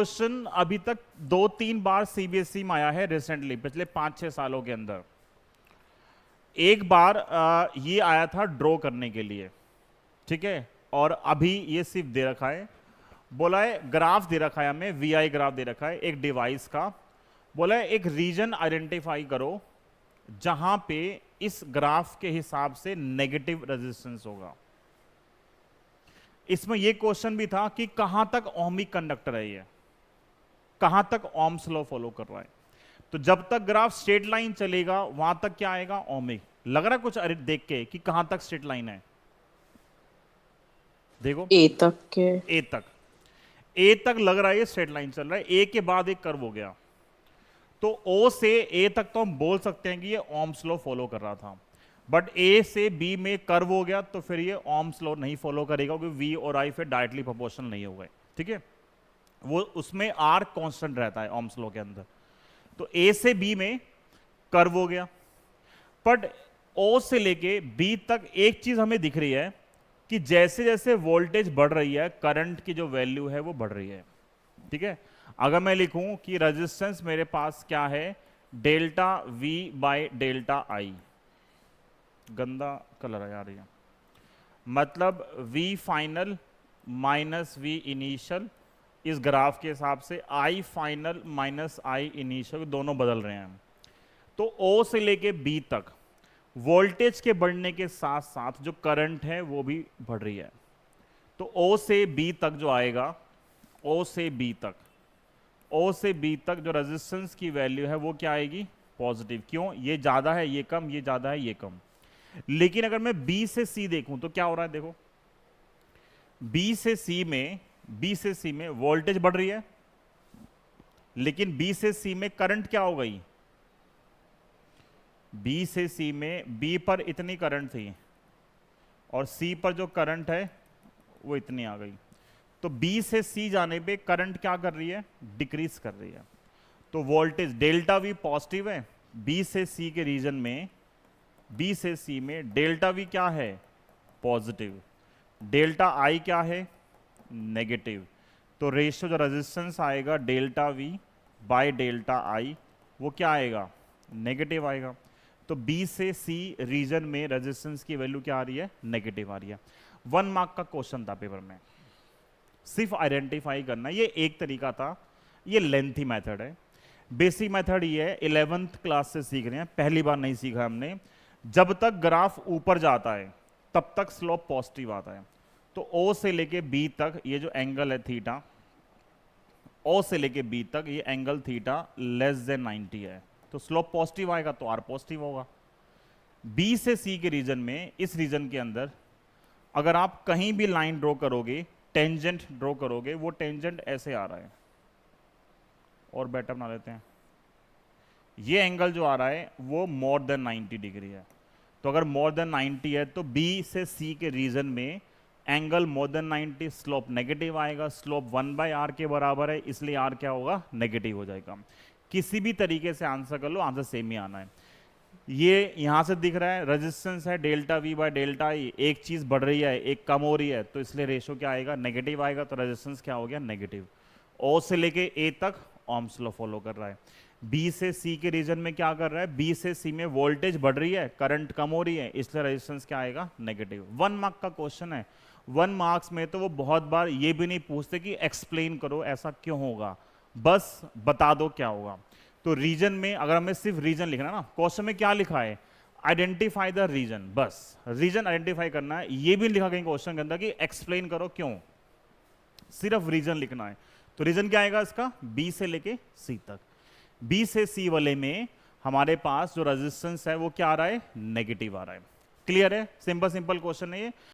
Question अभी तक 2-3 बार CBSE में आया है रिसेंटली, पिछले 5-6 सालों के अंदर। एक बार ये आया था ड्रॉ करने के लिए, ठीक है, और अभी ये सिर्फ दे रखा है, बोला है ग्राफ दे रखा है हमें, वीआई ग्राफ दे रखा है एक डिवाइस का। बोला है एक रीजन आइडेंटिफाई करो जहां पे इस ग्राफ के हिसाब से नेगेटिव रेजिस्टेंस होगा। इसमें यह क्वेश्चन भी था कि कहां तक ओहमिक कंडक्टर है, ये कहां तक ओम्स लॉ फॉलो कर रहा है। तो जब तक ग्राफ स्ट्रेट लाइन चलेगा वहां तक क्या आएगा, ओमिक। लग रहा है कुछ देख के कि कहां तक स्ट्रेट लाइन है, देखो ए तक के। ए तक लग रहा है ये स्ट्रेट लाइन चल रहा है, ए के बाद एक कर्व हो गया, तो ओ से ए तक तो हम बोल सकते हैं कि ये ओम्स लॉ फॉलो कर रहा था। बट ए से बी में कर्व हो गया तो फिर ये ओम्स लॉ नहीं फॉलो करेगा, क्योंकि वी और आई फिर डायरेक्टली प्रोपोर्शनल नहीं हो गए, ठीक है। वो उसमें आर कांस्टेंट रहता है ओम्स लॉ के अंदर। तो ए से बी में कर्व हो गया, बट ओ से लेके बी तक एक चीज हमें दिख रही है कि जैसे जैसे वोल्टेज बढ़ रही है करंट की जो वैल्यू है वो बढ़ रही है, ठीक है। अगर मैं लिखूं कि रेजिस्टेंस मेरे पास क्या है, delta V by delta I, गंदा कलर है यार ये, मतलब V final minus V initial, इस ग्राफ के हिसाब से I final minus I initial दोनों बदल रहे हैं। तो ओ से लेके बी तक वोल्टेज के बढ़ने के साथ साथ जो करंट है वो भी बढ़ रही है। तो ओ से बी तक जो आएगा, ओ से बी तक जो रेजिस्टेंस की वैल्यू है वो क्या आएगी, पॉजिटिव। क्यों, ये ज्यादा है ये कम, ये ज्यादा है ये कम। लेकिन अगर मैं बी से सी देखूं तो क्या हो रहा है, देखो बी से सी में वोल्टेज बढ़ रही है, लेकिन बी से सी में करंट क्या हो गई, बी से सी में बी पर इतनी करंट थी और सी पर जो करंट है वो इतनी आ गई। तो बी से सी जाने पे करंट क्या कर रही है, डिक्रीज कर रही है। तो वोल्टेज डेल्टा वी पॉजिटिव है, बी से सी के रीजन में, बी से सी में डेल्टा वी क्या है, पॉजिटिव, डेल्टा आई क्या है, नेगेटिव। तो रेशियो जो रेजिस्टेंस आएगा डेल्टा वी बाय डेल्टा आई वो क्या आएगा, नेगेटिव आएगा। तो बी से सी रीजन में रेजिस्टेंस की वैल्यू क्या आ रही है, नेगेटिव आ रही है। 1 मार्क का क्वेश्चन था पेपर में, सिर्फ आइडेंटिफाई करना, ये एक तरीका था, ये लेंथी मेथड है। बेसिक मेथड ये है, 11th क्लास से सीख रहे हैं, पहली बार नहीं सीखा हमने। जब तक ग्राफ ऊपर जाता है तब तक स्लोप पॉजिटिव आता है। तो ओ से लेके बी तक ये जो एंगल है थीटा, ओ से लेके बी तक ये एंगल थीटा लेस देन 90 है, तो स्लोप पॉजिटिव आएगा तो आर पॉजिटिव होगा। बी से सी के रीजन में, इस रीजन के अंदर अगर आप कहीं भी लाइन ड्रॉ करोगे, टेंजेंट ड्रॉ करोगे, वो टेंजेंट ऐसे आ रहा है, और बेटर बना लेते हैं, ये एंगल जो आ रहा है वो मोर देन 90 डिग्री है। तो अगर मोर देन 90 है तो बी से सी के रीजन में angle more than 90, slope negative आएगा। स्लोप 1/r के बराबर है, इसलिए r क्या होगा, नेगेटिव हो जाएगा। किसी भी तरीके से आंसर कर लो, आंसर सेम ही आना है। ये यहां से दिख रहा है रेजिस्टेंस है डेल्टा वी बाय डेल्टा आई, एक चीज बढ़ रही है एक कम हो रही है, तो इसलिए रेशियो क्या आएगा, नेगेटिव आएगा। तो रेजिस्टेंस क्या हो गया, नेगेटिव। ओ से लेके ए तक ओम्स लॉ फॉलो कर रहा है। बी से सी के रीजन में क्या कर रहा है, बी से सी में वोल्टेज बढ़ रही है, करंट कम हो रही है, इसलिए रेजिस्टेंस क्या आएगा, नेगेटिव। 1 मार्क का क्वेश्चन है। 1 मार्क्स में तो वो बहुत बार ये भी नहीं पूछते कि एक्सप्लेन करो ऐसा क्यों होगा, बस बता दो क्या होगा। तो रीजन में अगर हमें सिर्फ रीजन लिखना ना, क्वेश्चन में क्या लिखा है, आइडेंटिफाई द रीजन, बस रीजन आइडेंटिफाई करना है। ये भी लिखा कहीं क्वेश्चन के अंदर कि एक्सप्लेन करो क्यों, सिर्फ रीजन लिखना है। तो रीजन क्या आएगा इसका, बी से लेके सी तक। बी से सी वाले में हमारे पास जो रेजिस्टेंस है वो क्या आ रहा है, नेगेटिव आ रहा है। क्लियर है, सिंपल सिंपल क्वेश्चन है ये।